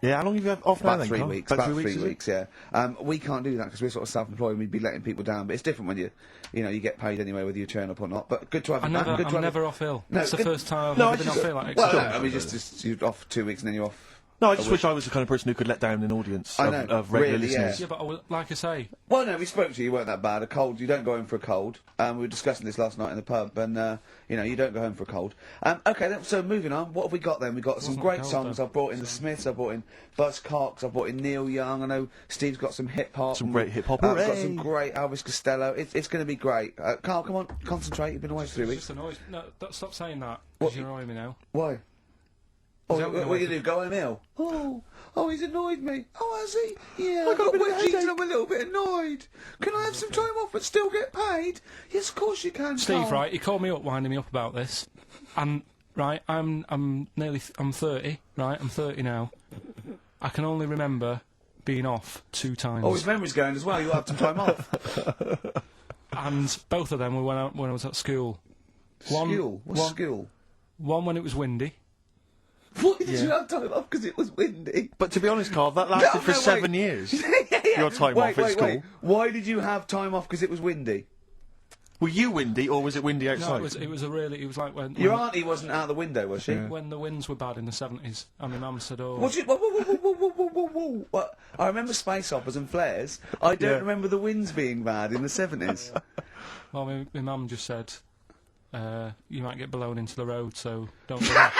Yeah, how long have you had off now About then, 3 Carl? weeks. About About 3 3 weeks, yeah. We can't do that because we're sort of self-employed and we'd be letting people down. But it's different when you get paid anyway whether you turn up or not. But good to have you back. I'm never off ill. No, That's the first time I've No, ever been off ill. Well, no, I mean, just you're off 2 weeks and then you're off. No, I just wish I was the kind of person who could let down an audience I know, of regular really, listeners. Yeah, but like I say, Well, no, we spoke to you. You weren't that bad. A cold, you don't go home for a cold. We were discussing this last night in the pub, and you don't go home for a cold. Okay, then, so moving on. What have we got then? We got some Wasn't great cold, songs. though. I've brought in the Smiths. I've brought in Buzz Cox. I've brought in Neil Young. I know Steve's got some hip hop. Some great hip hop. I've got Hooray! some great Elvis Costello. It's going to be great. Carl, come on, concentrate. You've been away for 3 weeks. just annoys. No, stop saying that. Because you're annoying me now. Why? Oh, that what you do? Go home ill? Oh, he's annoyed me. Oh, has he? Yeah, I got a bit of a wedgies and headache. I'm a little bit annoyed. Can I have some time off but still get paid? Yes, of course you can, Steve, Carl. right? He called me up, winding me up about this, and right, I'm 30, right? I'm 30 now. I can only remember being off 2 times. Oh, his memory's going as well. You'll have some time off. And both of them were when I was at school. School? What's school? One when it was windy. Why did you have time off? Because it was windy. But to be honest, Carl, that lasted for wait. 7 years. Yeah. Your time off at school. Wait. Why did you have time off? Because it was windy. Were you windy, or was it windy No, outside? it was like when Your auntie wasn't out the window, was she? when the winds were bad in the 70s, and my mum said, "Oh, Whoa. What? I remember space operas and flares. I don't Yeah. remember the winds being bad in the 70s. well, my mum just said, you might get blown into the road, so don't go there."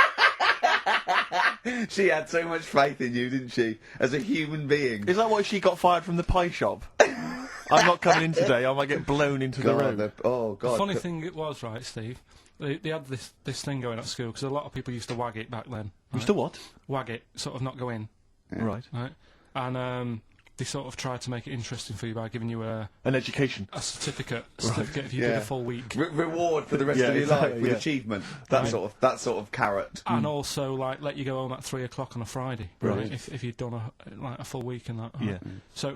She had so much faith in you, didn't she? As a human being. Is that why she got fired from the pie shop? I'm not coming in today, I might get blown into the road. God. The funny thing it was, right, Steve, they had this thing going at school, because a lot of people used to wag it back then. You still what? Wag it, sort of not go in, Right. right? And they sort of tried to make it interesting for you by giving you a An education. certificate if you did Yeah. a full week. Reward for the rest Yeah, of your exactly, life with yeah. achievement. That sort of carrot. And also, like, let you go home at 3 o'clock on a Friday, Right. If you'd done a full week and that. Yeah. So it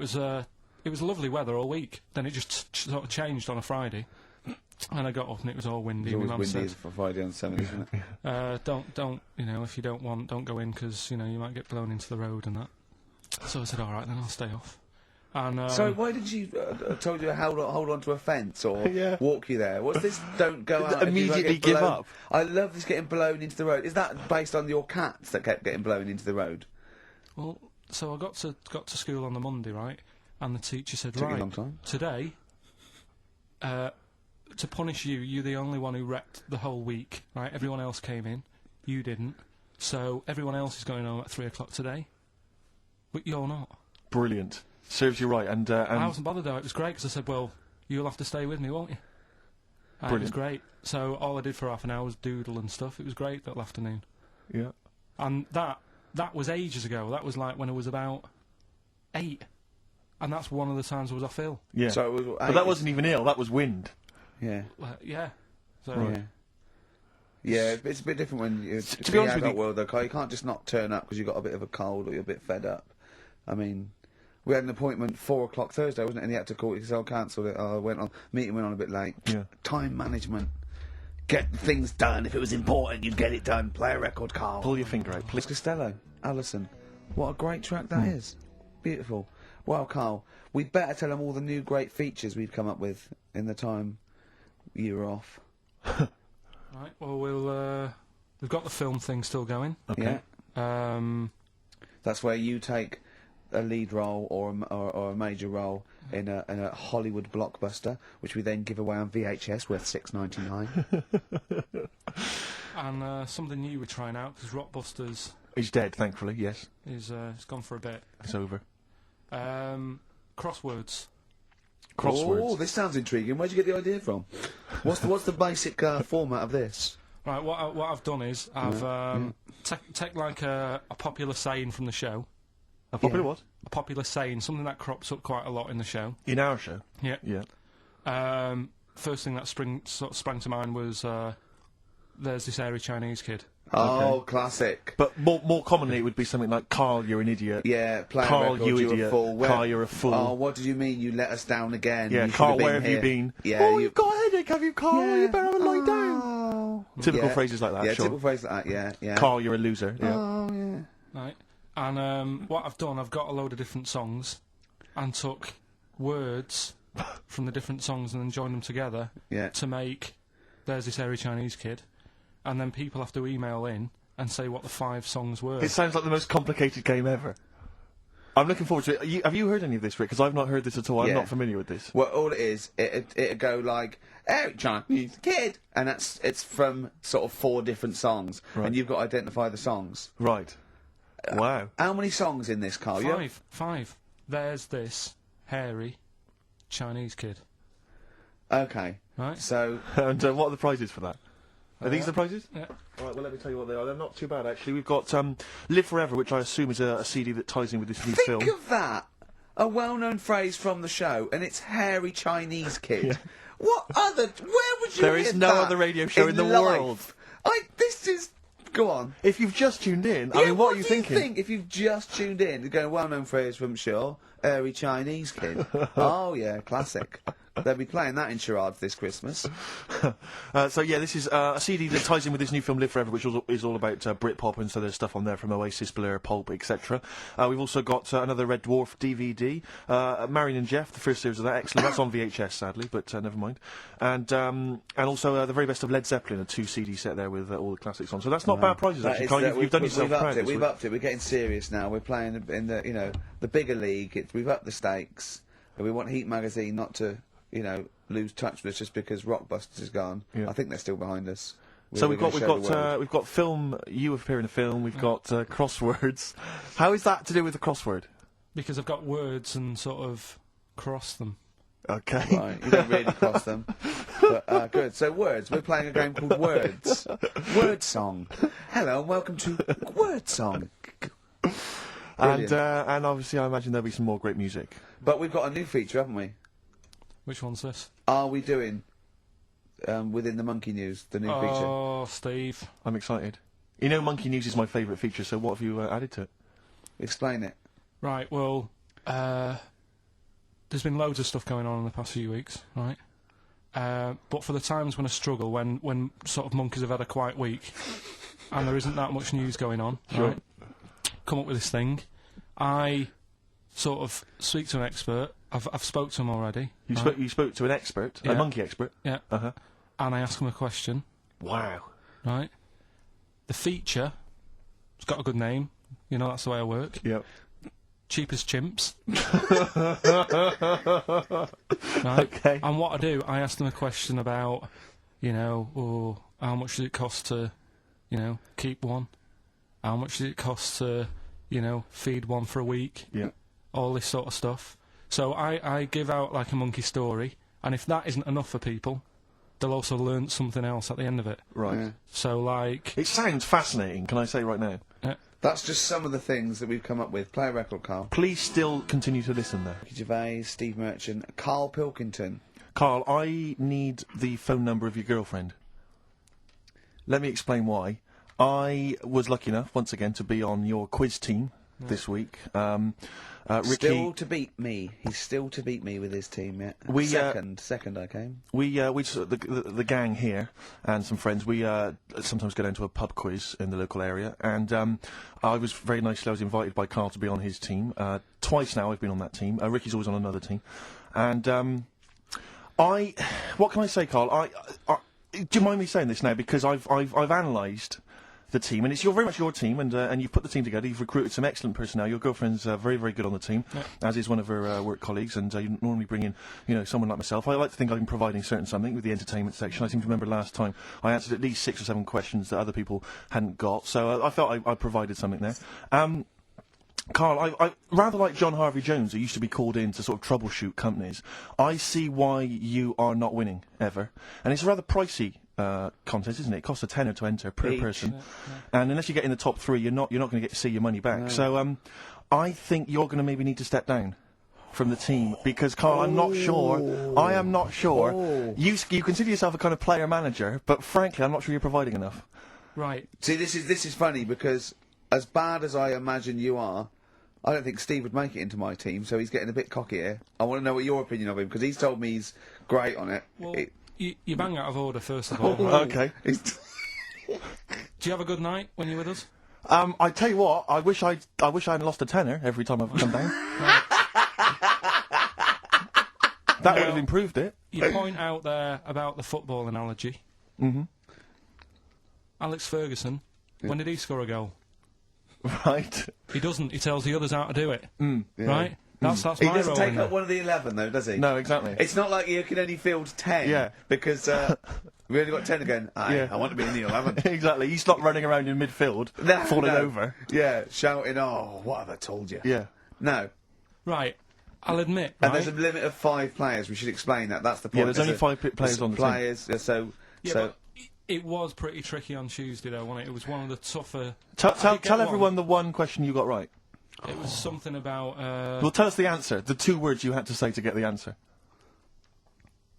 was lovely weather all week. Then it just sort of changed on a Friday, and I got up and it was all windy. It's My always mum windy said, for Friday on 7, isn't it? don't, if you don't want, don't go in, because, you might get blown into the road and that. So I said, all right, then I'll stay off. And So why did you told you to hold on to a fence or Yeah. walk you there? What's this? Don't go out. if you don't Immediately get give blown- up. I love this getting blown into the road. Is that based on your cats that kept getting blown into the road? well, so I got to school on the Monday, right? And the teacher said, Took you a right, long time. today, to punish you, you're the only one who wrecked the whole week, right? Everyone else came in, you didn't. So everyone else is going home at 3 o'clock today, but you're not. Brilliant. Serves you right, and I wasn't bothered though. It was great because I said, "Well, you'll have to stay with me, won't you?" And it was Brilliant. great. So all I did for half an hour was doodle and stuff. It was great that afternoon. yeah. And that was ages ago. That was like when I was about 8, and that's one of the times I was off ill. Yeah. So it was, But that wasn't even ill, that was wind. Yeah. Yeah. So Yeah. Yeah, it's a bit different when you're To be honest with adult you- world though, Carl. You can't just not turn up because you've got a bit of a cold or you're a bit fed up. I mean, we had an appointment 4 o'clock Thursday, wasn't it? And he had to call it because I cancelled it. Meeting went on a bit late. Yeah. Time management. Get things done. If it was important, you'd get it done. Play a record, Carl. Pull your finger out, please. Costello, Alison. What a great track that is. Beautiful. Well, Carl, we'd better tell them all the new great features we've come up with in the time you were off. right. Well, we've got the film thing still going. Okay. Yeah. That's where you take a lead role or a major role in a Hollywood blockbuster, which we then give away on VHS worth $6.99. And something new we're trying out because Rockbusters He's dead, thankfully, yes. is it's gone for a bit. It's over. Crosswords. Crosswords. Oh, this sounds intriguing. Where'd you get the idea from? What's the basic format of this? Right. What I've done is I've take like a popular saying from the show. A popular Yeah. what? A popular saying, something that crops up quite a lot in the show. In our show? Yeah. Yeah. First thing that sprang to mind was there's this airy Chinese kid. Oh, classic. But more commonly it would be something like, Carl, you're an idiot. Yeah, play a Carl, record, you you're idiot. a fool. Carl, you're a fool. Oh, what did you mean you let us down again? Yeah, You Carl, should where have have you here. been? Yeah, Oh, you've got a headache, have you, Carl? Yeah. You better have a lie down. Oh. Typical Yeah. phrases like that, Yeah, sure. typical phrases like that, yeah. Carl, you're a loser. Yeah. Oh, yeah. Right. And what I've done, I've got a load of different songs and took words from the different songs and then joined them together to make There's This Hairy Chinese Kid. And then people have to email in and say what the 5 songs were. It sounds like the most complicated game ever. I'm looking forward to it. Have you heard any of this, Rick? Because I've not heard this at all. I'm not familiar with this. Well, all it is, it'd go like, Hairy Chinese Kid, and it's from sort of 4 different songs, and you've got to identify the songs. Right. Wow. How many songs in this, Carl? 5. There's This Hairy Chinese Kid. Okay. Right. So. And what are the prizes for that? Are these the prizes? Yeah. All right, well, let me tell you what they are. They're not too bad, actually. We've got Live Forever, which I assume is a CD that ties in with this new film. Think of that! A well-known phrase from the show, and it's Hairy Chinese Kid. Yeah. What other... Where would you There hear is no that other radio show in the life? world. This is... Go on. If you've just tuned in, I mean, what are you thinking? Think if you've just tuned in? You're going, a well-known phrase from Shaw, Hairy Chinese Kid. Oh, yeah, classic. They'll be playing that in charades this Christmas. So yeah, this is a CD that ties in with this new film Live Forever, which is all about Britpop, and so there's stuff on there from Oasis, Blur, Pulp, etc. We've also got another Red Dwarf DVD, Marion and Jeff, the first series of that, excellent. That's on VHS, sadly, but never mind. And also the very best of Led Zeppelin, a 2 CD set there with all the classics on. So that's not bad prizes, actually. Carl, you've done yourself proud. We've upped it. We're getting serious now. We're playing in the the bigger league. We've upped the stakes. And we want Heat Magazine not to lose touch with us just because Rockbusters is gone. Yeah. I think they're still behind us. So we've got film. You appear in a film. We've got crosswords. How is that to do with the crossword? Because I've got words and sort of cross them. Okay. Right, you don't really cross them. But good. So words. We're playing a game called Words. Word Song. Hello and welcome to Word Song. And obviously, I imagine there'll be some more great music. But we've got a new feature, haven't we? Which one's this? Are we doing within the Monkey News, the new feature? Oh, Steve. I'm excited. You know, Monkey News is my favourite feature, so what have you added to it? Explain it. Right, well, there's been loads of stuff going on in the past few weeks, right? But for the times when I struggle, when sort of monkeys have had a quiet week, and there isn't that much news going on, right? Come up with this thing. I sort of speak to an expert. I've spoke to him already. You spoke to an expert, a monkey expert. Yeah. And I ask him a question. Wow. Right. The feature, it's got a good name. You know, that's the way I work. Yep. Cheap as chimps. Right. Okay. And what I do, I ask them a question about, how much does it cost to, keep one? How much does it cost to, feed one for a week? Yeah. All this sort of stuff. So I give out like a monkey story, and if that isn't enough for people, they'll also learn something else at the end of it. Right. Yeah. So like... It sounds fascinating, can I say right now? That's just some of the things that we've come up with. Play a record, Carl. Please still continue to listen there. Gervais, Steve Merchant, Karl Pilkington. Carl, I need the phone number of your girlfriend. Let me explain why. I was lucky enough, once again, to be on your quiz team this week. Ricky, still to beat me. He's still to beat me with his team. Yeah. Second I came. The gang here and some friends. We sometimes go down to a pub quiz in the local area, and I was very nicely. I was invited by Carl to be on his team. Twice now I've been on that team. Ricky's always on another team, and what can I say, Carl? Do you mind me saying this now? Because I've analysed the team, and it's very much your team, and you've put the team together. You've recruited some excellent personnel. Your girlfriend's very, very good on the team, as is one of her work colleagues. And you normally bring in, someone like myself. I like to think I'm providing something with the entertainment section. I seem to remember last time I answered at least 6 or 7 questions that other people hadn't got. So I felt I provided something there. Carl, I rather like John Harvey Jones, who used to be called in to sort of troubleshoot companies. I see why you are not winning ever, and it's a rather pricey contest, isn't it? It costs a tenner to enter per person, and unless you get in the top 3, you're not going to get to see your money back. No. So I think you're going to maybe need to step down from the team because, Carl, I'm not sure. I am not sure. You consider yourself a kind of player manager, but frankly, I'm not sure you're providing enough. Right. See, this is funny because as bad as I imagine you are, I don't think Steve would make it into my team, so he's getting a bit cocky here. I want to know what your opinion of him, because he's told me he's great on it. Well, you bang out of order, first of all. Okay. Do you have a good night when you're with us? I tell you what, I wish I hadn't lost a tenner every time I've come down. That would have improved it. You point out there about the football analogy. Mm-hmm. Alex Ferguson, when did he score a goal? Right. He doesn't. He tells the others how to do it. Yeah. Right? That's He my doesn't role take in up there. one of the 11, though, does he? No, exactly. It's not like you can only field 10. Yeah. Because we only got 10 again. Yeah. I want to be in the 11. Exactly. He's not running around in midfield, falling over. Yeah, shouting, oh, what have I told you? Yeah. No. Right. I'll admit, And right? there's a limit of 5 players. We should explain that. That's the point. Yeah, there's only 5 players on the team. So, Yeah, but it was pretty tricky on Tuesday, though, wasn't it? It was one of the tougher... Tell everyone the one question you got right. It was something about... Well, tell us the answer. The 2 words you had to say to get the answer.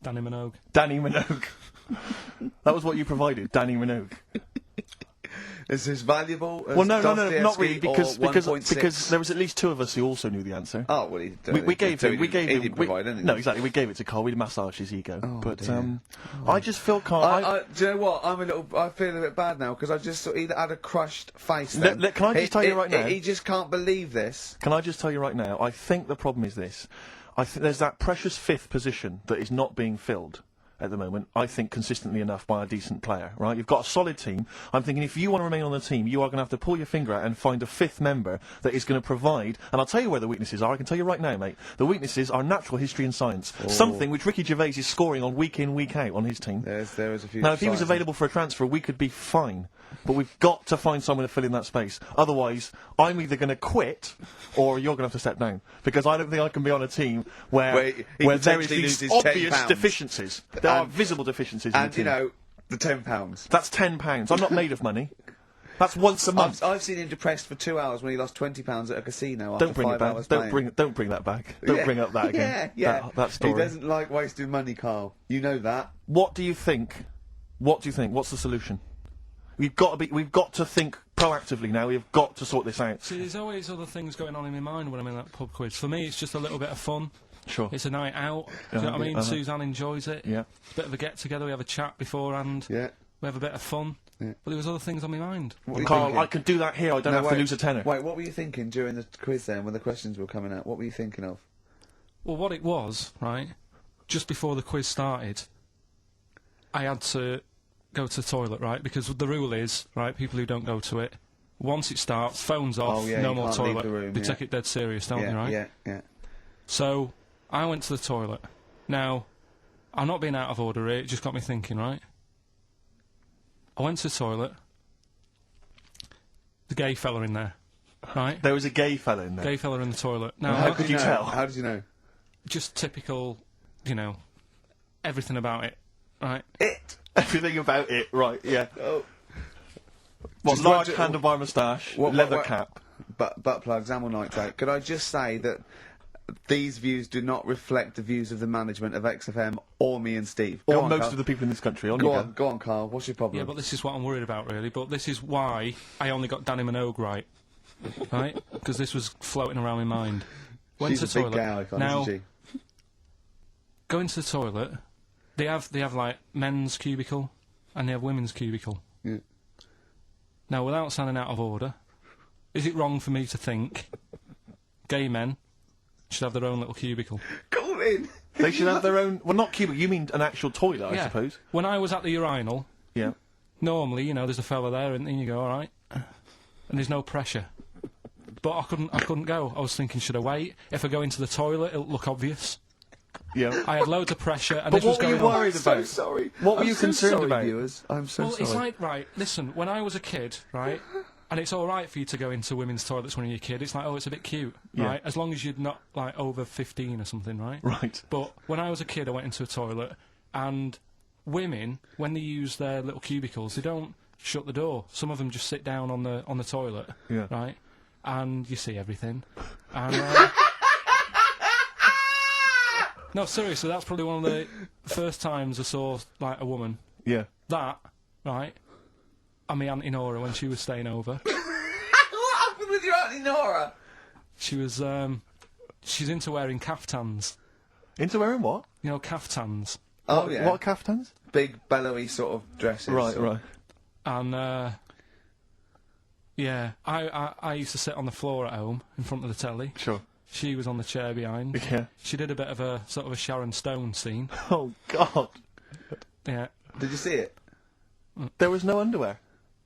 Danny Minogue. Danny Minogue. That was what you provided, Danny Minogue. is this valuable? As Well, no, not Dostoevsky really, because or 1.6? there was at least 2 of us who also knew the answer. Oh, well, he He didn't provide anything. No, exactly. We gave it to Carl. We massaged his ego. Oh, but dear. I just feel Carl. do you know what? I feel a bit bad now because I just he had a crushed face. Then. Can I just tell you right now? He just can't believe this. Can I just tell you right now? I think the problem is this. I think there's that precious 5th position that is not being filled at the moment, I think, consistently enough by a decent player, right? You've got a solid team. I'm thinking if you want to remain on the team, you are going to have to pull your finger out and find a 5th member that is going to provide, and I'll tell you where the weaknesses are. I can tell you right now, mate. The weaknesses are natural history and science. Something which Ricky Gervais is scoring on week in, week out on his team. There is a few. Now, if he was available for a transfer, we could be fine. But we've got to find someone to fill in that space. Otherwise, I'm either going to quit, or you're going to have to step down. Because I don't think I can be on a team where there is these obvious deficiencies. There are visible deficiencies in the team. And, you know, the £10. That's £10. I'm not made of money. That's once a month. I've seen him depressed for 2 hours when he lost £20 at a casino after Don't bring 5 it back. hours Don't playing. bring that back. Don't bring up that again. Yeah. That story. He doesn't like wasting money, Carl. You know that. What do you think? What's the solution? We've got to think proactively now. We've got to sort this out. See, there's always other things going on in my mind when I'm in that pub quiz. For me, it's just a little bit of fun. Sure. It's a night out. Do you know what I mean? Suzanne enjoys it. Yeah. Bit of a get-together. We have a chat beforehand. Yeah. We have a bit of fun. Yeah. But there was other things on my mind. What were you Carl, thinking? I could do that here. I don't have to lose a tenner. Wait, what were you thinking during the quiz then, when the questions were coming out? What were you thinking of? Well, what it was, right, just before the quiz started, I had to go to the toilet, right, because the rule is, right, people who don't go to it, once it starts, phones off, no more toilet. They take it dead serious, don't they, right? Yeah. So, I went to the toilet. Now, I'm not being out of order here, it just got me thinking, right? I went to the toilet. The gay fella in there, right? There was a gay fella in there. Gay fella in the toilet. Now, How could you tell? How did you know? just typical, you know, everything about it, right? Everything about it, right, yeah. Oh. What, Just large like- handlebar moustache, What- leather what- cap. Butt plugs, amyl nitrate. Could I just say that these views do not reflect the views of the management of XFM or me and Steve. Or Go on, most Carl. of the people in this country. Go on, Carl. What's your problem? Yeah, but this is what I'm worried about, really. But this is why I only got Danny Minogue right. Right? Because this was floating around my mind. Went She's to a the big toilet. gay icon, Now, isn't she? going to the toilet, they have like men's cubicle and they have women's cubicle. Yeah. Now, without sounding out of order, is it wrong for me to think gay men should have their own little cubicle? Go in. They should have their own... Well, not cubicle, you mean an actual toilet, I Yeah. suppose. When I was at the urinal, Yeah. normally, you know, there's a fella there and you go, all right, and there's no pressure. But I couldn't go. I was thinking, should I wait? If I go into the toilet, it'll look obvious. Yeah. I had loads of pressure, and But this was what were you going on. worried I'm so about? sorry. What were I'm you so concerned sorry, about? Viewers. I'm so Well, sorry. it's like, right, listen, when I was a kid, right, and it's all right for you to go into women's toilets when you're a kid, it's like, oh, it's a bit cute, Yeah. right, as long as you're not, like, over 15 or something, right? Right. But when I was a kid, I went into a toilet, and women, when they use their little cubicles, they don't shut the door. Some of them just sit down on the toilet, Yeah. right, and you see everything. And, no, seriously, that's probably one of the first times I saw, like, a woman. Yeah. That, right, and my Auntie Nora when she was staying over. What happened with your Auntie Nora? She was, she's into wearing kaftans. Into wearing what? You know, kaftans. Oh, yeah. What caftans? Big, bellowy sort of dresses. Right, right. And, Yeah, I used to sit on the floor at home in front of the telly. Sure. She was on the chair behind. Yeah. She did a bit of a sort of a Sharon Stone scene. Oh, God. Yeah. Did you see it? There was no underwear.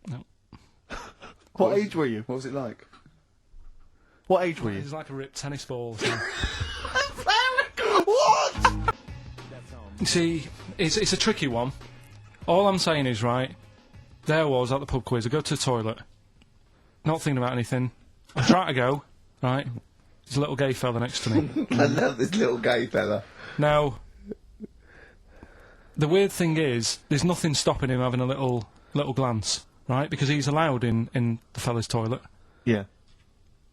No. What age were you? What was it like? What age were It you? was like a ripped tennis ball. So. What? You see, it's a tricky one. All I'm saying is, right, there I was at the pub quiz. I go to the toilet, not thinking about anything. I try to go, right, there's a little gay fella next to me. I love this little gay fella. Now, the weird thing is, there's nothing stopping him having a little glance, right, because he's allowed in the fella's toilet. Yeah.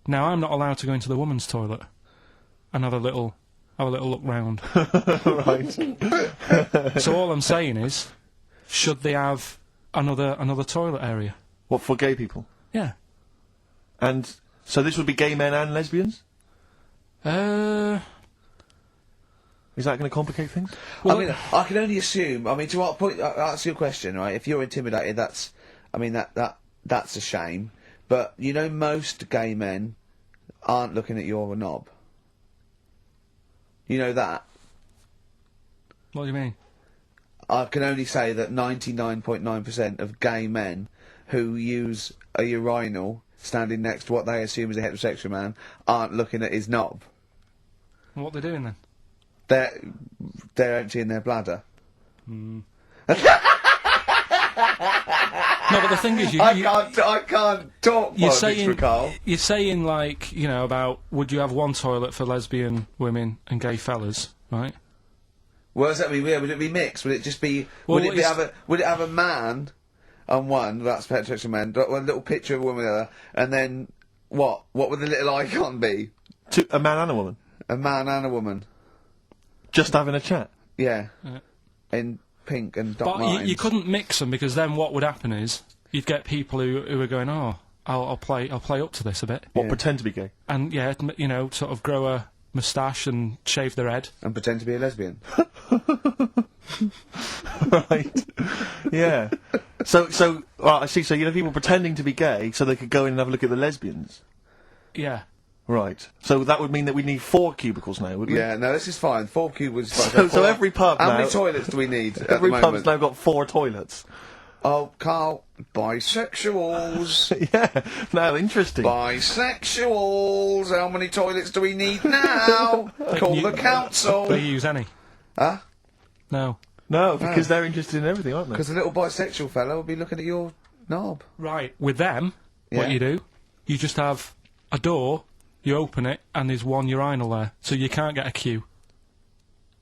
Now, I'm not allowed to go into the woman's toilet and have a little look round. Right. So all I'm saying is, should they have another toilet area? What, for gay people? Yeah. And so this would be gay men and lesbians? Is that going to complicate things? Well, I mean, I can only assume. I mean, to what point? I'll ask you a question, right? If you're intimidated, that's a shame. But you know, most gay men aren't looking at your knob. You know that. what do you mean? I can only say that 99.9% of gay men who use a urinal standing next to what they assume is a heterosexual man aren't looking at his knob. What they're doing then? They're emptying their bladder. No, but the thing is, I can't talk you're politics saying for Carl. you're saying like, you know, about would you have one toilet for lesbian women and gay fellas, right? Well, does that mean? Yeah, would it be mixed? Would it just be? Well, would it have a man on one? That's heterosexual man. One little picture of a woman, other, and then what? What would the little icon be? A man and a woman? A man and a woman. Just having a chat? Yeah. Yeah. In pink and But dot lines. you couldn't mix them because then what would happen is you'd get people who are going, oh, I'll play up to this a bit, What, pretend to be gay? and yeah, you know, sort of grow a moustache and shave their head. And pretend to be a lesbian. Right. Yeah. So, I see, so you know people pretending to be gay so they could go in and have a look at the lesbians? Yeah. Right. So that would mean that we need 4 cubicles now, would we? Yeah, no, this is fine. 4 cubicles is fine. So every pub How now... many toilets do we need at Every the pub's moment? now got 4 toilets. Oh, Carl, bisexuals. Yeah. Now, interesting. Bisexuals. How many toilets do we need now? Call you- the council. Do you use any? Huh? No. No, because they're interested in everything, aren't they? Because a little bisexual fella will be looking at your knob. Right. With them, Yeah. what you do, you just have a door, you open it, and there's one urinal there, so you can't get a queue.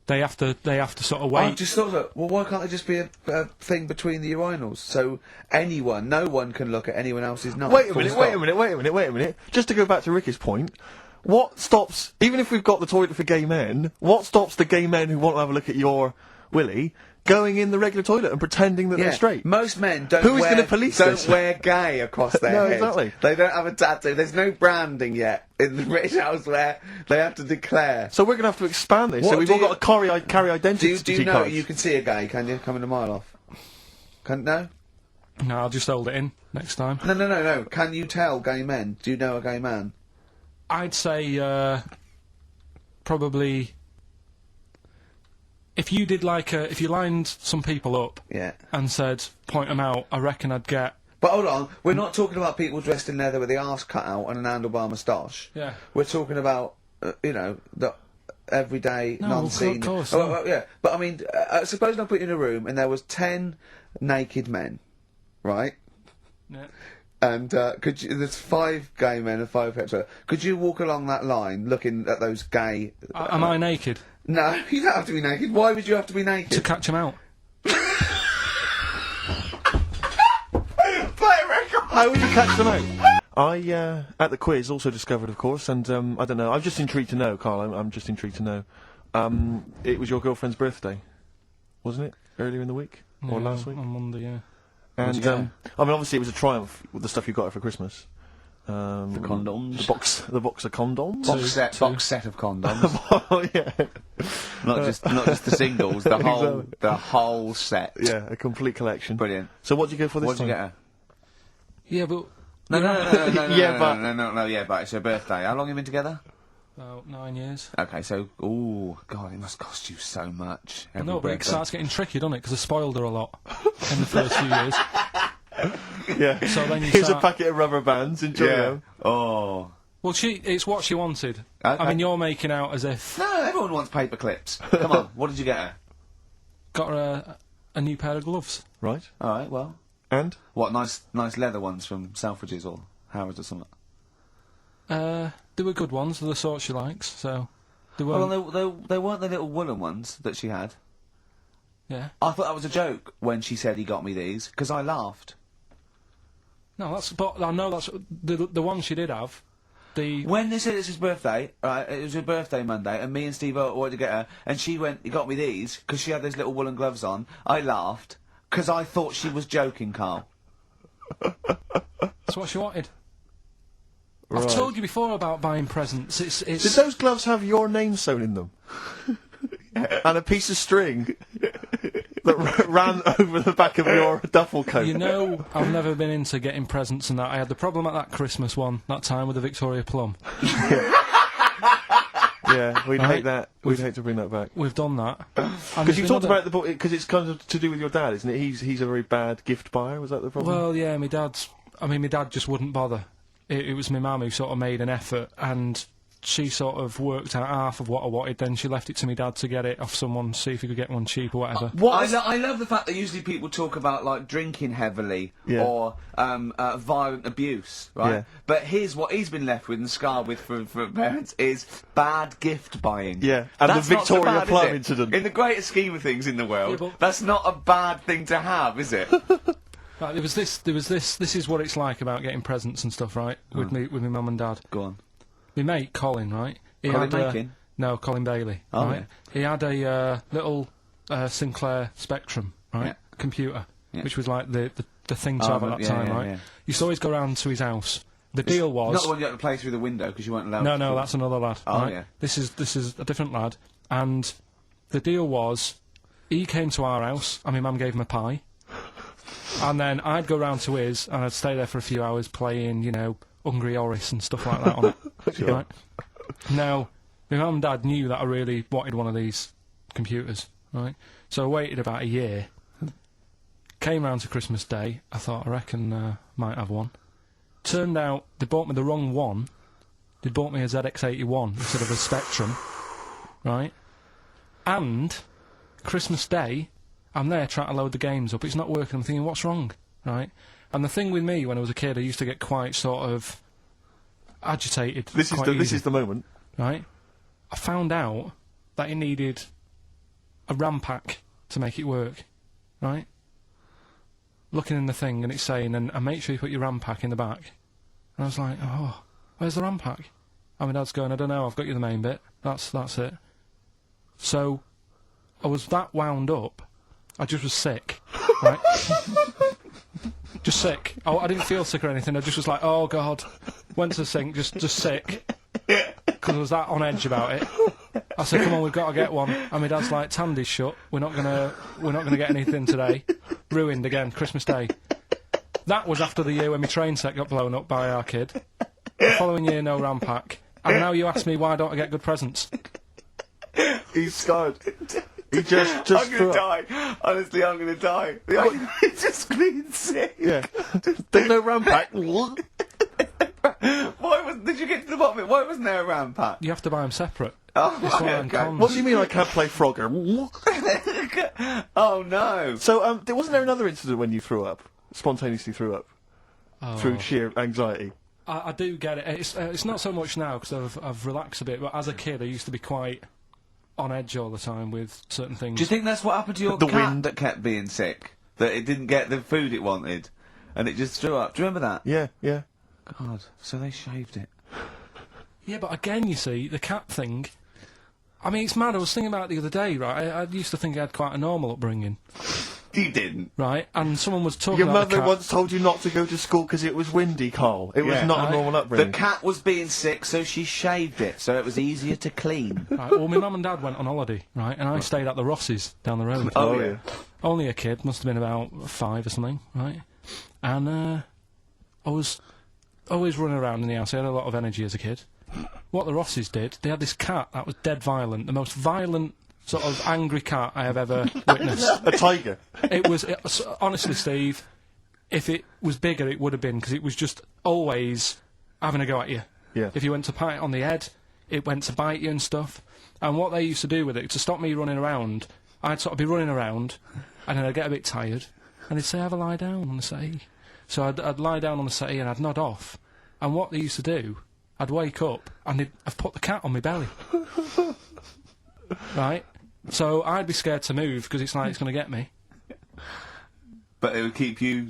They have to sort of I wait. just thought that, well, why can't there just be a thing between the urinals? So no one can look at anyone else's knob. Wait a Full minute, stop. wait a minute. Just to go back to Ricky's point, what stops, even if we've got the toilet for gay men, what stops the gay men who want to have a look at your willy going in the regular toilet and pretending that they're straight? Most men don't Who is wear, gonna police don't this? wear gay across their No, head. exactly. They don't have a tattoo. There's no branding yet in the British house where they have to declare. So we're going to have to expand this. What so we've do all you- got to carry identity Do you know cards. you can see a gay, can you? Coming a mile off. No? No, I'll just hold it in next time. No. Can you tell gay men? Do you know a gay man? I'd say probably if you did if you lined some people up Yeah. and said point them out, I reckon I'd get. But hold on, we're not talking about people dressed in leather with the arse cut out and an handlebar moustache. Yeah. We're talking about, the everyday, No, non-seen... of course, Oh, no. well, yeah, but I mean, suppose I put you in a room and there was 10 naked men, right? Yeah. And there's 5 gay men and 5 hetero. Could you walk along that line looking at those gay... Am I naked No, you don't have to be naked. Why would you have to be naked? to catch them out? How would you catch them out? I, at the quiz, also discovered, of course, and I don't know, I'm just intrigued to know, Carl, I'm just intrigued to know. It was your girlfriend's birthday, wasn't it? Earlier in the week? Or Yeah, last week? on Monday, yeah. And, you get? I mean, obviously it was a triumph with the stuff you got her for Christmas. The condoms. The box of condoms? Box set of condoms. Oh, yeah. not just the singles, the whole set. Yeah, a complete collection. Brilliant. So what did you go for this What did time? you get her? Yeah, but No, Yeah, but it's her birthday. How long have you been together? About 9 years. Okay, so, God, it must cost you so much. I every know, but it birthday. starts getting tricky, doesn't it? Because I spoiled her a lot in the first few years. Yeah. So then you Here's start... a packet of rubber bands. Enjoy them. Oh. Well, it's what she wanted. Okay. I mean, you're making out as if... No, everyone wants paper clips. Come on, what did you get her? Got her a new pair of gloves. Right. All right, well. And? What, nice leather ones from Selfridges or Harrods or something? They were good ones. They're the sort she likes, so... They Well, weren't... they weren't the little woolen ones that she had. Yeah. I thought that was a joke when she said he got me these, because I laughed. No, that's... But I know that's... The one she did have... The... When they said it's his birthday, right, it was her birthday Monday, and me and Steve wanted to get her, and she went, he got me these, because she had those little woolen gloves on. I laughed, because I thought she was joking, Carl. That's what she wanted. Right. I've told you before about buying presents. It's... Did those gloves have your name sewn in them? And a piece of string that ran over the back of your duffel coat? You know, I've never been into getting presents and that. I had the problem at that Christmas one, that time with the Victoria Plum. Yeah, we'd Right. hate that. We'd hate to bring that back. We've done that. Because you talked about the book, because it's kind of to do with your dad, isn't it? He's a very bad gift buyer. Was that the problem? Well, yeah, my dad just wouldn't bother. It was my mum who sort of made an effort, and she sort of worked out half of what I wanted, then she left it to my dad to get it off someone, see if he could get one cheap or whatever. I love the fact that usually people talk about, like, drinking heavily Yeah. or violent abuse, right? Yeah. But here's what he's been left with and scarred with from parents is bad gift buying. Yeah, and That's the not so Victoria bad, is Plum it? incident. In the greater scheme of things in the world, Yeah, but- that's not a bad thing to have, is it? Right, there was this, this is what it's like about getting presents and stuff, right? With my mum and dad. Go on. My mate, Colin, right? He Colin had, Makin? No, Colin Bailey. Oh, right? yeah. He had a little Sinclair Spectrum, right? Yeah. Computer, Yeah. which was like the thing to Oh, have at that yeah, time, yeah, right? yeah. Used to always go round to his house. The deal was... Not the one you had to play through the window because you weren't allowed No, to. that's another lad. Oh, right? yeah. This is a different lad. And the deal was, he came to our house, and my mum gave him a pie. And then I'd go round to his, and I'd stay there for a few hours playing, you know, Hungry Horace and stuff like that on it. Sure. Right? Now, my mum and dad knew that I really wanted one of these computers, right? So I waited about a year. Came round to Christmas Day. I thought, I reckon might have one. Turned out they bought me the wrong one. They bought me a ZX81 instead of a Spectrum, right? And Christmas Day, I'm there trying to load the games up. It's not working. I'm thinking, what's wrong, right? And the thing with me, when I was a kid, I used to get quite sort of agitated. This is the moment. Right? I found out that it needed a RAM pack to make it work, right? Looking in the thing and it's saying, and make sure you put your RAM pack in the back. And I was like, oh, where's the RAM pack? And my dad's going, I don't know, I've got you the main bit. That's it. So, I was that wound up, I just was sick, right? Just sick. I didn't feel sick or anything, I just was like, oh God. Went to the sink, just sick. Because I was that on edge about it. I said, come on, we've got to get one. And my dad's like, Tandy's shut, we're not gonna get anything today. Ruined again, Christmas Day. That was after the year when my train set got blown up by our kid. The following year, no RAM pack. And now you ask me, why don't I get good presents? He's scarred. He just I'm threw gonna up. die. Honestly, I'm gonna die. It's just clean sick. Yeah. There's no RAM pack. Did you get to the bottom of it? Why wasn't there a RAM pack? You have to buy them separate. Oh, It's one of them okay. cons. What do you mean I can't play Frogger? Oh no. So, wasn't there another incident when you threw up? Spontaneously threw up? Through sheer anxiety? I do get it. It's not so much now because I've relaxed a bit, but as a kid I used to be quite on edge all the time with certain things. Do you think that's what happened to your The cat wind. that kept being sick? That it didn't get the food it wanted, and it just threw up. Do you remember that? Yeah, yeah. God, so they shaved it. Yeah, but again, you see, the cat thing... I mean, it's mad. I was thinking about it the other day, right? I used to think I had quite a normal upbringing, You didn't. right? And someone was talking Your about the mother cat. once told you not to go to school because it was windy, Carl. It was Yeah. not Right. a normal The upbringing. cat was being sick, so she shaved it, so it was easier to clean. Right, well, my mum and dad went on holiday, right? And I stayed at the Rosses down the road. Oh, yeah. Only a kid, must have been about 5 or something, right? And I was always running around in the house. I had a lot of energy as a kid. What the Rosses did, they had this cat that was dead violent, the most violent sort of angry cat I have ever witnessed. A tiger. Honestly, Steve, if it was bigger, it would have been, because it was just always having a go at you. Yeah. If you went to pat it on the head, it went to bite you and stuff. And what they used to do with it, to stop me running around, I'd sort of be running around, and then I'd get a bit tired, and they'd say, have a lie down on the settee. So I'd lie down on the settee and I'd nod off. And what they used to do, I'd wake up and I've put the cat on my belly. Right? So I'd be scared to move because it's like it's going to get me. But it would keep you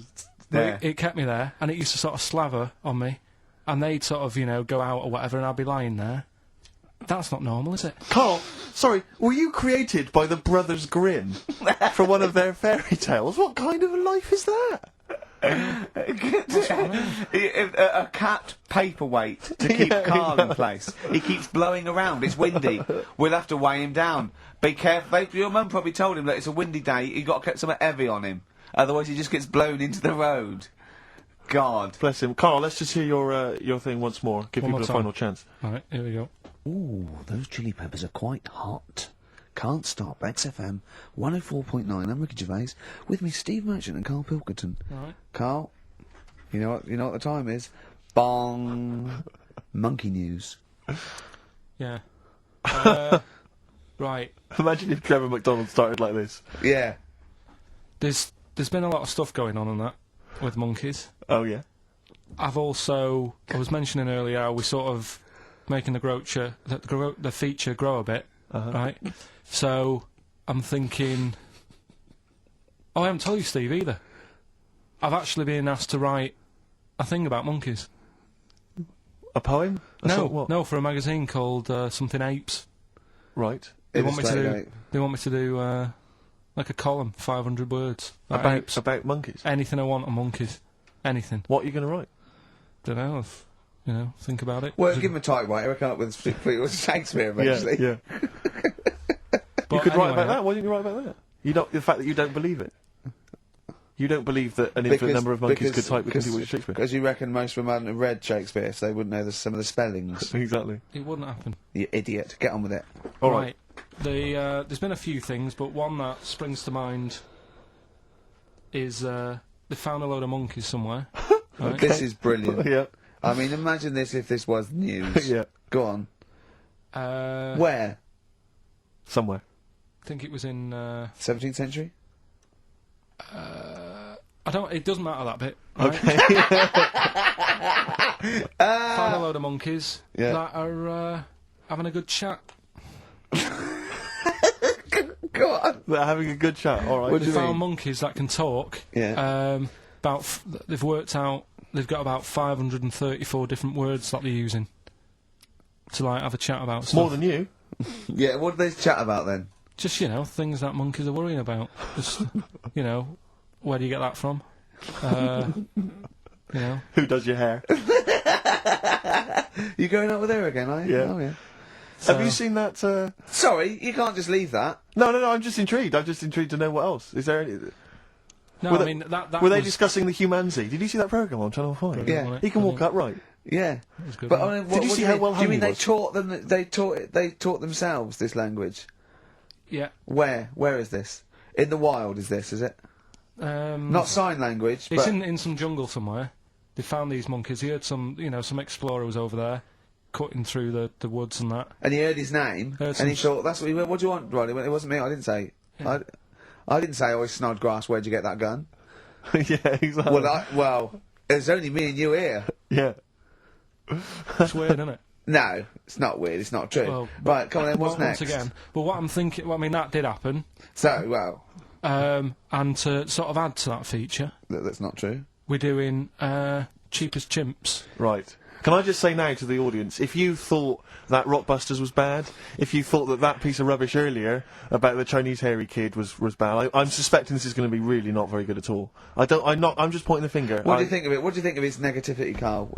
But there. it kept me there, and it used to sort of slaver on me. And they'd sort of, go out or whatever, and I'd be lying there. That's not normal, is it? Carl, sorry, were you created by the Brothers Grimm for one of their fairy tales? What kind of a life is that? A cat paperweight to keep Karl in place. He keeps blowing around. It's windy. We'll have to weigh him down. Be careful. Your mum probably told him that it's a windy day. You got to get something heavy on him. Otherwise, he just gets blown into the road. God. Bless him. Carl, let's just hear your thing once more. Give One people more a time. final chance. All right, here we go. Ooh, those chili peppers are quite hot. Can't stop. XFM 104.9. I'm Ricky Gervais. With me, Steve Merchant and Karl Pilkington. All right. Karl, you know what the time is? Bong. Monkey news. Yeah. Right. Imagine if Trevor McDonald started like this. Yeah. There's been a lot of stuff going on that with monkeys. Oh, yeah? I was mentioning earlier how we're sort of making the feature grow a bit, right? So I'm thinking, I haven't told you, Steve, either. I've actually been asked to write a thing about monkeys. A poem? No, for a magazine called something Apes. Right. They want me to Illustrate, do. They want me to do like a column, 500 words About monkeys? anything I want on monkeys, anything. What are you going to write? Don't know. Think about it. Well, give him a typewriter. I come up with Shakespeare eventually. Yeah. But You could write anyway, about that. Why didn't you write about that? The fact that you don't believe it. You don't believe that an infinite number of monkeys could type with Shakespeare. Because you reckon most of them hadn't read Shakespeare, so they wouldn't know some of the spellings. Exactly. It wouldn't happen. You idiot. Get on with it. All right. There's been a few things, but one that springs to mind is they found a load of monkeys somewhere. Right? This is brilliant. Yeah. I mean, imagine this if this was news. Yeah. Go on. Where? Somewhere. I think it was in. 17th century? It doesn't matter that bit. Right? Okay. Found a load of monkeys Yeah. that are having a good chat. Go on. They're having a good chat. All right. What do They you found mean? monkeys that can talk. Yeah. They've worked out. They've got about 534 different words that they're using to have a chat about stuff. More than you. Yeah, what do they chat about then? Just, things that monkeys are worrying about. Just, where do you get that from? Who does your hair? You going out with her again, are you? Yeah. Oh, yeah. Have you seen that? Sorry, you can't just leave that. No. I'm just intrigued. I'm just intrigued to know what else. Is there any? No, Were I they- mean, that Were they was- discussing the humanity? Did you see that programme on Channel 5? Yeah. wasn't it? He can I walk think upright. Yeah. it was good, But wasn't I it? mean, Did you what see do how mean? well Do you hung mean he they was? taught them? They taught themselves this language. Yeah. Where? Where is this? In the wild? Is this? Is it? Not sign language. It's But in some jungle somewhere. They found these monkeys. He heard some explorer was over there, cutting through the woods and that. and he heard his name, Heard and he some thought, "That's what he went. What do you want, Ronnie?" It wasn't me. I didn't say. Yeah. I didn't say. Oh, it's Snodgrass. Where'd you get that gun? Yeah, exactly. Well, there's only me and you here. Yeah. It's weird, isn't it? No, it's not weird. It's not true. Well, right, come on then. What's Once next? again, but what I'm thinking, that did happen. So, well, And to sort of add to that feature, that's not true. we're doing Cheap as Chimps. Right. Can I just say now to the audience, if you thought that Rockbusters was bad, if you thought that piece of rubbish earlier about the Chinese hairy kid was bad, I'm suspecting this is going to be really not very good at all. I'm just pointing the finger. What do you think of it? What do you think of his negativity, Karl?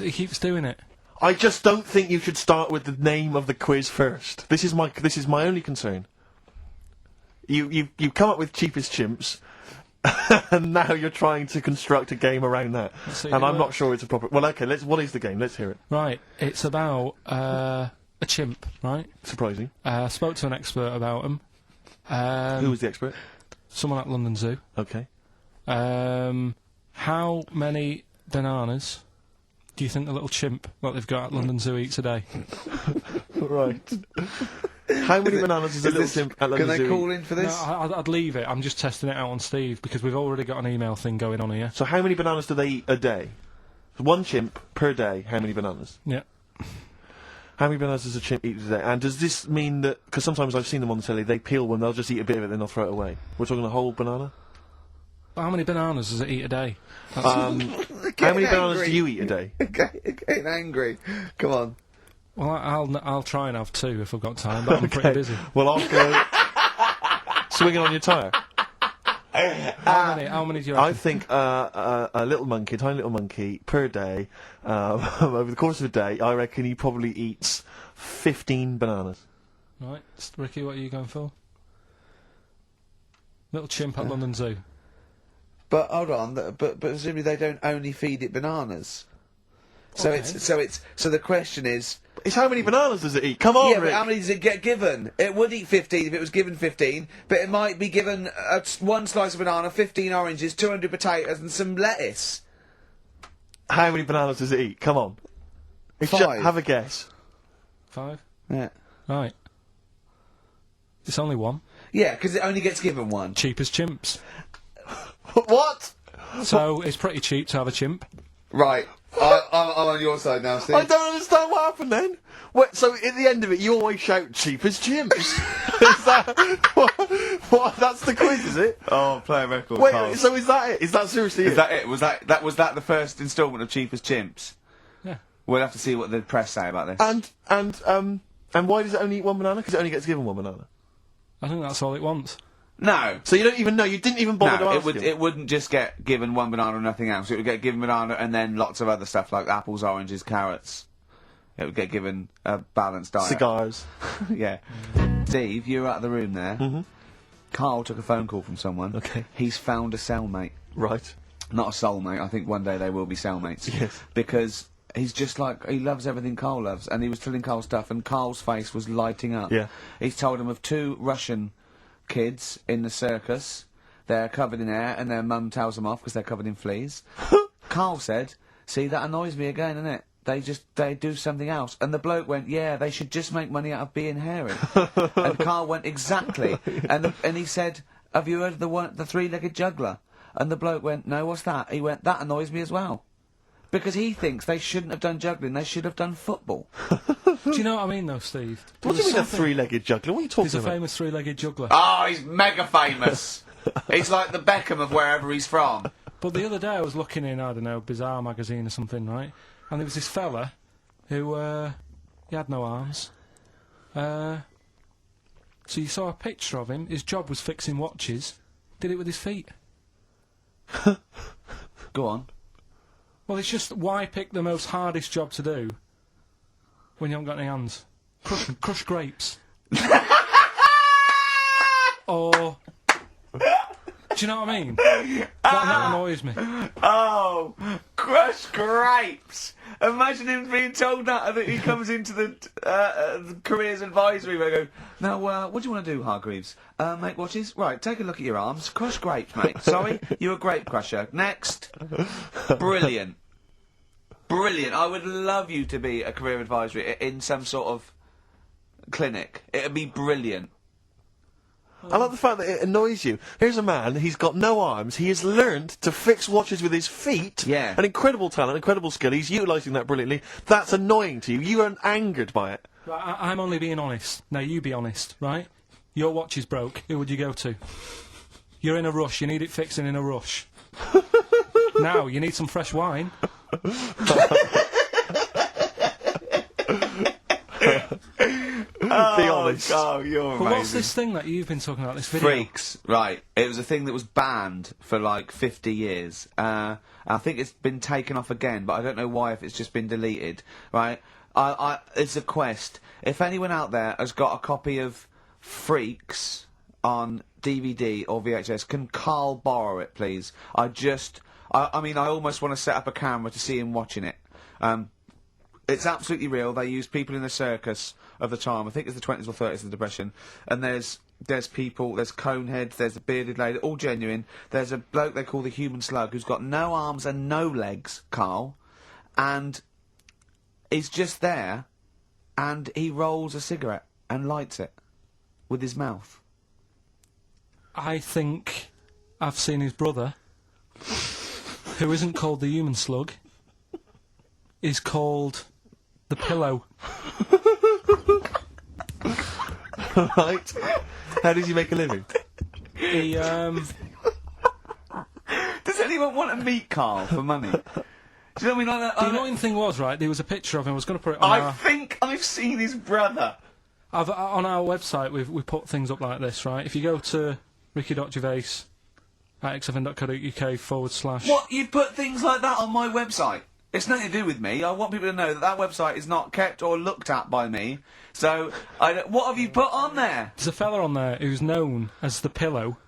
He keeps doing it. I just don't think you should start with the name of the quiz first. This is my only concern. You come up with Cheapest Chimps, and now you're trying to construct a game around that. see And if it I'm not works. sure it's a proper... Well, okay, what is the game? Let's hear it. Right, it's about a chimp, right? Surprising. Spoke to an expert about him. Who was the expert? Someone at London Zoo. Okay. How many bananas do you think the little chimp that they've got at London Zoo eats a day? Right. How many bananas does a little chimp at Can London they Zoo call eat? in for this? No, I'd leave it. I'm just testing it out on Steve because we've already got an email thing going on here. So how many bananas do they eat a day? One chimp per day, how many bananas? Yeah. How many bananas does a chimp eat a day? And does this mean that... Because sometimes I've seen them on the telly, they peel one, they'll just eat a bit of it, then they'll throw it away. We're talking a whole banana? How many bananas does it eat a day? How many bananas do you eat a day? Getting angry. Come on. Well, I'll try and have 2 if I've got time, but I'm pretty busy. Well, I'll go swinging on your tyre. How many do you I reckon? think a little monkey, tiny little monkey, per day, over the course of a day, I reckon he probably eats 15 bananas. Right, Ricky, what are you going for? Little chimp at London Zoo. But hold on, but presumably they don't only feed it bananas. So Okay. so the question is, It's how many bananas does it eat? Come on, yeah, but Rick. how many does it get given? It would eat 15 if it was given 15, but it might be given one slice of banana, 15 oranges, 200 potatoes, and some lettuce. How many bananas does it eat? Come on. It's 5. have a guess. 5? Yeah. Right. It's only 1. Yeah, because it only gets given one. Cheap as chimps. What? So it's pretty cheap to have a chimp. Right. I'm on your side now, Steve. I don't understand what happened then. So at the end of it, you always shout cheap as chimps. Is that what? That's the quiz, is it? Oh, play a record. Wait, so is that it? Is that seriously Is it? that it? Was that the first instalment of Cheap as Chimps? Yeah. We'll have to see what the press say about this. And why does it only eat one banana? Because it only gets given one banana. I think that's all it wants. No. So you don't even know. You didn't even bother to No, ask him. it wouldn't just get given one banana and nothing else. It would get given banana and then lots of other stuff like apples, oranges, carrots. It would get given a balanced diet. Cigars. Yeah. Steve, you're out of the room there. Mm-hmm. Karl took a phone call from someone. Okay. He's found a cellmate. Right. Not a soulmate. I think one day they will be cellmates. Yes. Because he's just like, he loves everything Karl loves. And he was telling Karl stuff and Karl's face was lighting up. Yeah. He's told him of 2 Russian kids in the circus. They're covered in hair and their mum tells them off because they're covered in fleas. Karl said, see, that annoys me again, innit? They do something else. And the bloke went, yeah, they should just make money out of being hairy. And Karl went, exactly. And he said, have you heard of the 3-legged juggler? And the bloke went, no, what's that? He went, that annoys me as well. Because he thinks they shouldn't have done juggling, they should have done football. Do you know what I mean, though, Steve? What do you mean a 3-legged juggler? What are you talking He's a about? famous 3-legged juggler. Oh, he's mega famous. He's like the Beckham of wherever he's from. But the other day I was looking in, I don't know, Bizarre magazine or something, right? And there was this fella who, he had no arms. So you saw a picture of him, his job was fixing watches, did it with his feet. Go on. Well, it's just, why pick the most hardest job to do when you haven't got any hands? Crush grapes. Or... Do you know what I mean? That annoys me. Oh, crush grapes! Imagine him being told that he comes into the careers advisory where I go, now, what do you want to do, Hargreaves? Make watches? Right, take a look at your arms. Crush grapes, mate. Sorry, you're a grape crusher. Next. Brilliant. Brilliant. I would love you to be a career advisory in some sort of clinic. It'd be brilliant. I like the fact that it annoys you. Here's a man, he's got no arms, he has learned to fix watches with his feet. Yeah. An incredible talent, incredible skill, he's utilising that brilliantly. That's annoying to you. You are angered by it. Right, I'm only being honest. Now, you be honest, right? Your watch is broke. Who would you go to? You're in a rush. You need it fixing in a rush. Now, you need some fresh wine. Be honest. Oh, you're amazing. But what's this thing that you've been talking about, this video? Freaks, right. It was a thing that was banned for like 50 years. I think it's been taken off again, but I don't know why, if it's just been deleted, right? It's a quest. If anyone out there has got a copy of Freaks on DVD or VHS, can Karl borrow it, please? I mean, I almost want to set up a camera to see him watching it. It's absolutely real. They used people in the circus of the time. I think it's the 20s or 30s of the Depression. And there's people, there's coneheads, there's a bearded lady, all genuine. There's a bloke they call the Human Slug who's got no arms and no legs, Karl. And he's just there, and he rolls a cigarette and lights it with his mouth. I think I've seen his brother, who isn't called the Human Slug, is called the Pillow. Right. How does he make a living? Does anyone want to meet Karl for money? Do you know what I mean? The annoying thing was, right, there was a picture of him. I was going to put it on I think I've seen his brother. on our website, we put things up like this, right? If you go to ricky.gervais at xfm.co.uk / What? You put things like that on my website? It's nothing to do with me. I want people to know that website is not kept or looked at by me. So, what have you put on there? There's a fella on there who's known as the Pillow.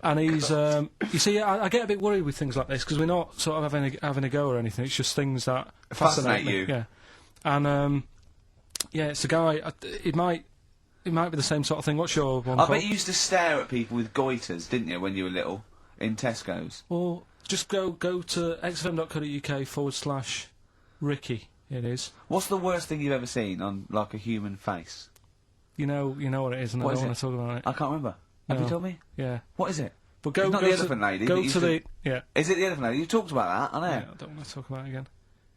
And he's, you see, I get a bit worried with things like this, because we're not sort of having a go or anything, it's just things that fascinate you. Yeah. And, yeah, it's a guy, it might be the same sort of thing. What's your one I called? bet you used to stare at people with goiters, didn't you, when you were little, in Tesco's? Or just go to xfm.co.uk / Ricky, it is. What's the worst thing you've ever seen on, like, a human face? You know what it is, and What I is don't it? want to talk about it. I can't remember. Have you No. told me? Yeah. What is it? But go, It's not go the to, elephant lady Go that to the... Yeah. Is it the elephant lady? You talked about that, I know. Yeah, I don't want to talk about it again.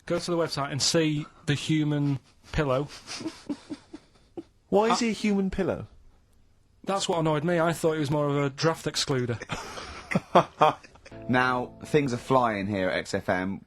Go to the website and see the Human Pillow. Why is he a human pillow? That's what annoyed me. I thought he was more of a draft excluder. Now, things are flying here at XFM.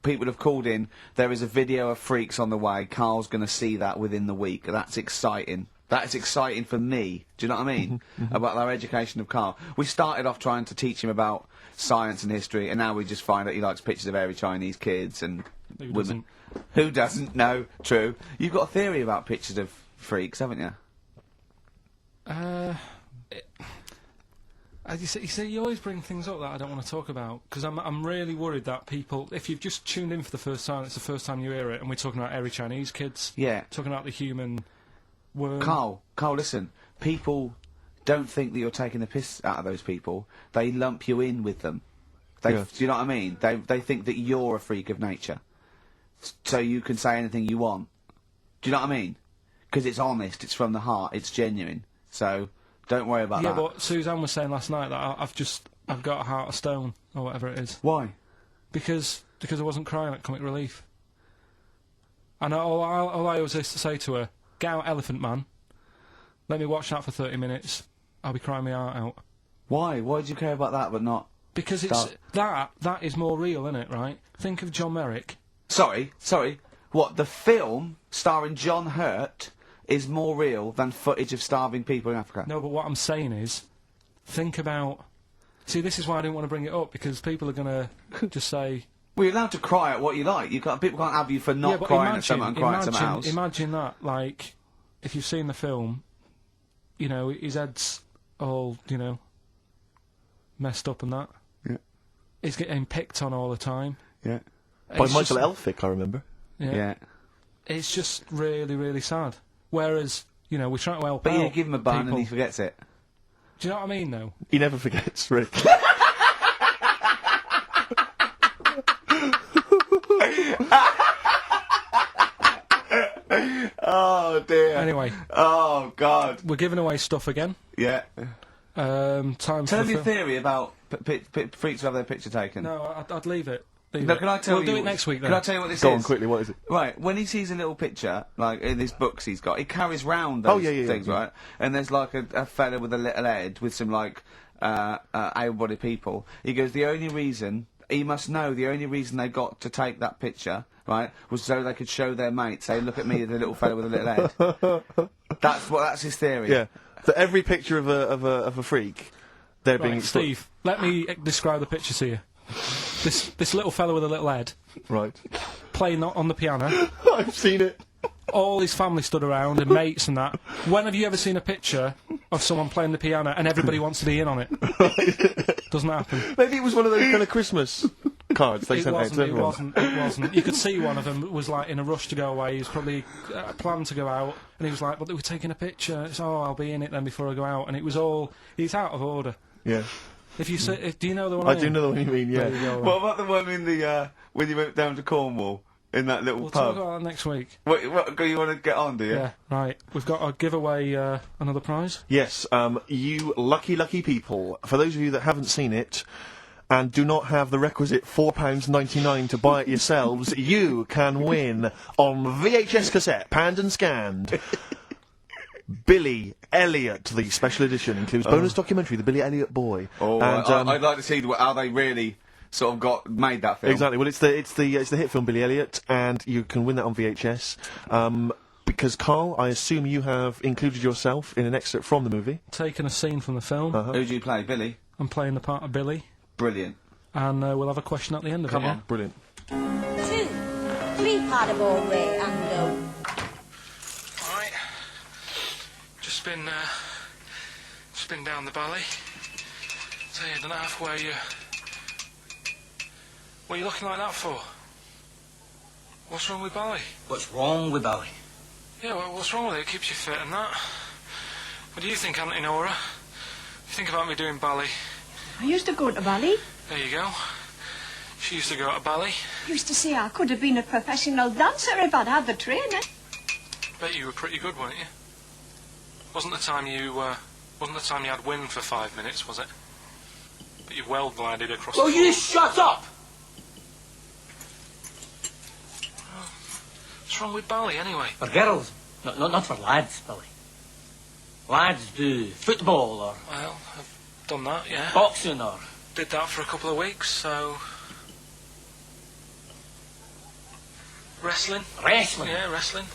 People have called in. There is a video of freaks on the way. Karl's going to see that within the week. That's exciting. That is exciting for me. Do you know what I mean? About our education of Karl. We started off trying to teach him about science and history, and now we just find that he likes pictures of hairy Chinese kids and Who women. doesn't? Who doesn't? No, true. You've got a theory about pictures of freaks, haven't you? You see, you always bring things up that I don't want to talk about, because I'm really worried that people, if you've just tuned in for the first time, it's the first time you hear it, and we're talking about hairy Chinese kids. Yeah. Talking about the human worm. Karl, listen. People don't think that you're taking the piss out of those people. They lump you in with them. Do you know what I mean? They think that you're a freak of nature. So you can say anything you want. Do you know what I mean? Because it's honest, it's from the heart, it's genuine. So, don't worry about that. Yeah, but Suzanne was saying last night that I've got a heart of stone, or whatever it is. Why? Because I wasn't crying at Comic Relief. And all I always used to say to her, get out Elephant Man, let me watch that for 30 minutes, I'll be crying my heart out. Why? Why do you care about that but not... Because it's that is more real, isn't it, right? Think of John Merrick. Sorry. What, the film starring John Hurt is more real than footage of starving people in Africa? No, but what I'm saying is, think about... See, this is why I didn't want to bring it up, because people are going to just say... Well, you're allowed to cry at what you like. People can't have you for not crying at someone and crying at someone else. Imagine that, like, if you've seen the film, you know, his head's all, you know, messed up and that. Yeah. He's getting picked on all the time. Yeah. By It's Michael just- Elphick, I remember. Yeah. It's just really, really sad. Whereas, you know, we try to help But out you give him a bun people. and he forgets it. Do you know what I mean, though? He never forgets, Rick. Oh, dear. Anyway, Oh, God. we're giving away stuff again. Yeah. Time Tell for me the your theory about freaks who have their picture taken. No, I'd leave it. Leave No, it. can I tell we'll you... do it next week, then. Can I tell you what this Go is? on, quickly, what is it? Right, when he sees a little picture, like in his books he's got, he carries round Oh, those yeah, things, yeah. right? And there's like a fella with a little head with some like able-bodied people. He goes, the only reason they got to take that picture, right, was so they could show their mates, say, look at me, the little fella with a little head. That's his theory. Yeah. So every picture of a freak, they're being... Right, Steve, let me describe the picture to you. This little fella with a little head, Right. playing on the piano. I've seen it. All his family stood around and mates and that. When have you ever seen a picture of someone playing the piano and everybody wants to be in on it. Doesn't happen. Maybe it was one of those kind of Christmas cards they It sent out to wasn't, it everyone. wasn't, it wasn't. You could see one of them was like in a rush to go away. He was probably planned to go out, and he was like, but they were taking a picture. It's, oh, I'll be in it then before I go out. And it was all, it's out of order. Yeah. If you say, do you know the one I mean? do know the one you mean, There yeah. you go, What about the one in the when you went down to Cornwall in that little We'll talk pub? about that next week. What you want to get on, do you? Yeah, right. We've got to give away another prize. Yes, you lucky people. For those of you that haven't seen it and do not have the requisite £4.99 to buy it yourselves, you can win on VHS cassette, panned and scanned. Billy Elliot, the special edition, includes bonus documentary, The Billy Elliot Boy. Oh, and, I'd like to see how they really sort of made that film. Exactly. Well, it's the hit film Billy Elliot, and you can win that on VHS. Because Carl, I assume you have included yourself in an excerpt from the movie. Taking a scene from the film. Who do you play, Billy? I'm playing the part of Billy, Brilliant. and we'll have a question at the end of Come it. on. Brilliant. 2, 3 cardboard ray and go. Alright. Just been down the valley. So you don't know where you... What are you looking like that for? What's wrong with Bally? What's wrong with Bally? Yeah, well, what's wrong with it? It keeps you fit and that. What do you think, Auntie Nora? You think about me doing ballet? I used to go to ballet. There you go. She used to go to ballet. Used to say I could have been a professional dancer if I'd had the training. Bet you were pretty good, weren't you? Wasn't the time you had wind for 5 minutes, was it? But you well glided across Will the you floor. shut up? What's wrong with ballet, anyway? For girls, not for lads, Billy. Lads do football or Well, I've done that, yeah. boxing or... Did that for a couple of weeks, so... Wrestling? wrestling. Yeah, wrestling,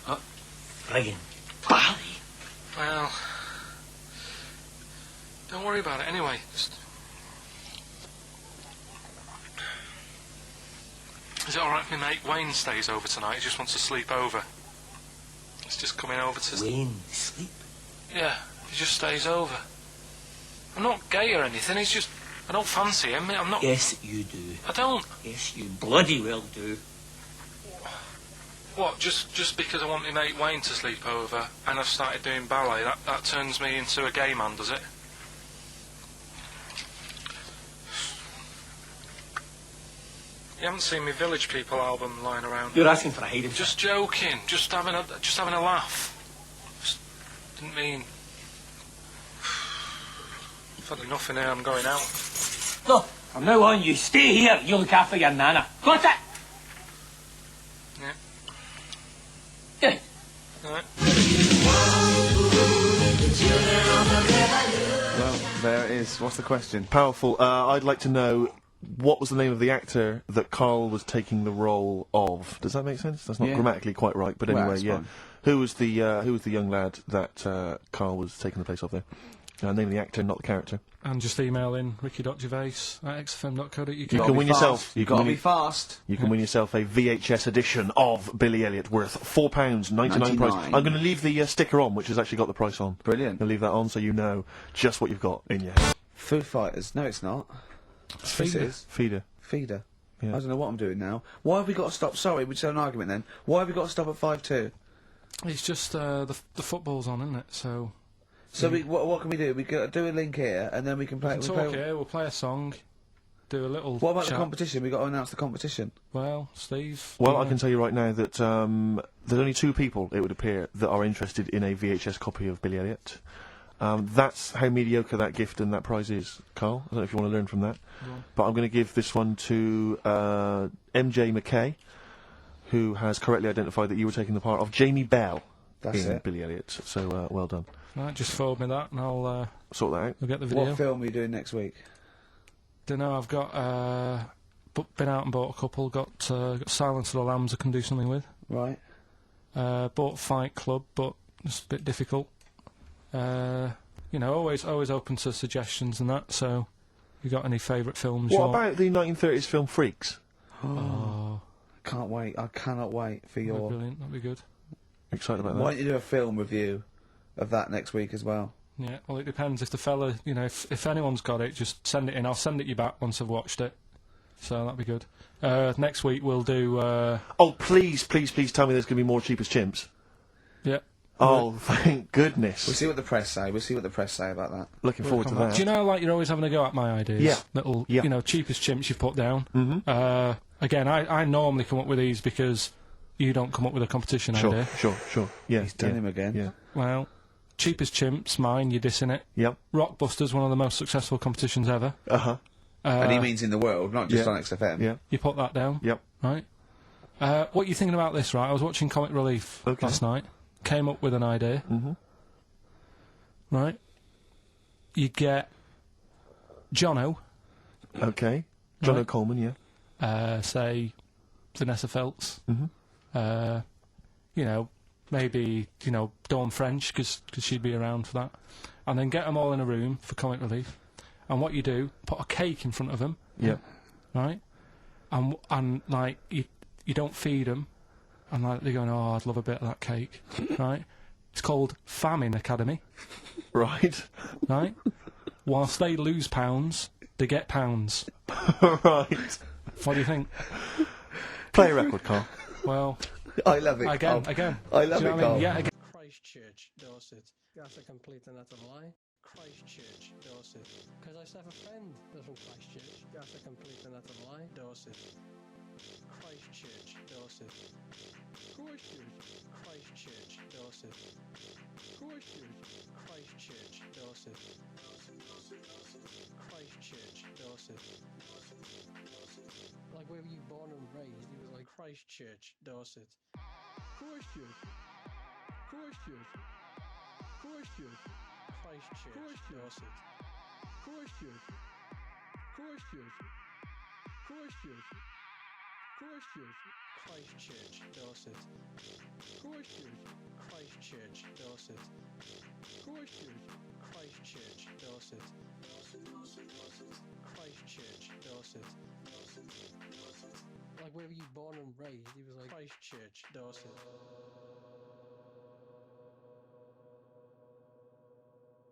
yeah. Friggin' Bally. Well... Don't worry about it, anyway. Just... Is it alright if my mate Wayne stays over tonight? He just wants to sleep over. He's just coming over to... Wayne, sleep. Yeah, he just stays over. I'm not gay or anything, he's just... I don't fancy him, I'm not... Yes, you do. I don't. Yes, you bloody well do. What, just because I want my mate Wayne to sleep over and I've started doing ballet, that turns me into a gay man, does it? You haven't seen my Village People album lying around? You're asking for a hiding. Just joking, just having a laugh. Just didn't mean... I've had enough in here, I'm going out. No, from now on, you stay here. You look after your nana. Got it? Yeah. Yeah. Alright. Well, there it is. What's the question? Powerful. I'd like to know what was the name of the actor that Carl was taking the role of. Does that make sense? That's not Yeah. grammatically quite right, but Well, anyway, it's yeah. fine. Who was the young lad that Carl was taking the place of there? Name of the actor, not the character. And just email in ricky.gervais@xfm.co.uk. You can win yourself. You gotta be fast. You can win yourself a VHS edition of Billy Elliot worth £4.99 price. 99. I'm going to leave the sticker on, which has actually got the price on. Brilliant. I'll leave that on so you know just what you've got in your head. Foo Fighters. No, it's not. Yes, it is. Feeder. Feeder. Yeah. I don't know what I'm doing now. Why have we got to stop? Sorry, we just had an argument then. Why have we got to stop at 5-2? It's just the football's on, isn't it? So So what can we do? We can do a link here, and then we can play. we'll talk here. We'll play a song, do a little. What about chat. the competition? We got to announce the competition. Well, Steve. Well, yeah. I can tell you right now that there's only 2 people, it would appear, that are interested in a VHS copy of Billy Elliot. That's how mediocre that gift and that prize is, Carl. I don't know if you want to learn from that. Yeah. But I'm going to give this one to MJ McKay, who has correctly identified that you were taking the part of Jamie Bell That's in it. Billy Elliot. So, well done. Right, just forward me that, and I'll Sort that out. get the video. What film are you doing next week? Don't know. I've got been out and bought a couple. Got Silence of the Lambs I can do something with. Right. Bought Fight Club, but it's a bit difficult. Always open to suggestions and that. So, you got any favourite films? What about the 1930s film Freaks? Oh, Can't wait. I cannot wait for that'd be your. brilliant. That'd be good. Excited about that? Why don't you do a film review of that next week as well. Yeah, well, it depends. If the fella, you know, if anyone's got it, just send it in. I'll send it you back once I've watched it. So that'd be good. Next week we'll do... Oh, please, please, please tell me there's going to be more Cheapest Chimps. Yeah. Oh, thank goodness. We'll see what the press say. We'll see what the press say about that. Looking forward to that. Do you know, like, you're always having a go at my ideas? Yeah. Little, Yeah. you know, cheapest chimps you've put down. Again, I normally come up with these because you don't come up with a competition idea. Sure. Yeah. He's done him again. Yeah. Well, cheapest chimps, mine, you're dissing it. Yep. Rockbusters, one of the most successful competitions ever. Uh-huh. And he means in the world, not just yeah. on XFM. Yeah. You put that down. Yep. Right. What are you thinking about this, right? I was watching Comic Relief last night. Came up with an idea. Right. You get Jono. Okay. John Right. O'Coleman, yeah. Say Vanessa Feltz. You know, maybe, you know, Dawn French, because she'd be around for that. And then get them all in a room for Comic Relief. And what you do, put a cake in front of them. Yep. Right? And like, you don't feed them. And like, they're going, oh, I'd love a bit of that cake. Right? It's called Famine Academy. Right. Right? Whilst they lose pounds, they get pounds. Right. What do you think? Play a record, Carl. Well, I love it. again. I love Do you know it, what I Carl. mean? Yeah, again. Christchurch, Dorset. That's a complete and utter lie. Christchurch, Dorset. Because I have a friend that's from Christchurch. That's a complete and utter lie. Dorset. Christchurch, Dorset. Christchurch, Dorset. Christchurch, Dorset. Christchurch, Dorset. Like where were you born and raised? He was like Christchurch, Dorset. Christchurch, Dorset. Christchurch, Dorset. Christchurch, Christchurch, Dorset. Christchurch, Dorset. Christchurch, Dorset. Christchurch, Dorset. Like where were you born and raised? He was like Christchurch, Dorset.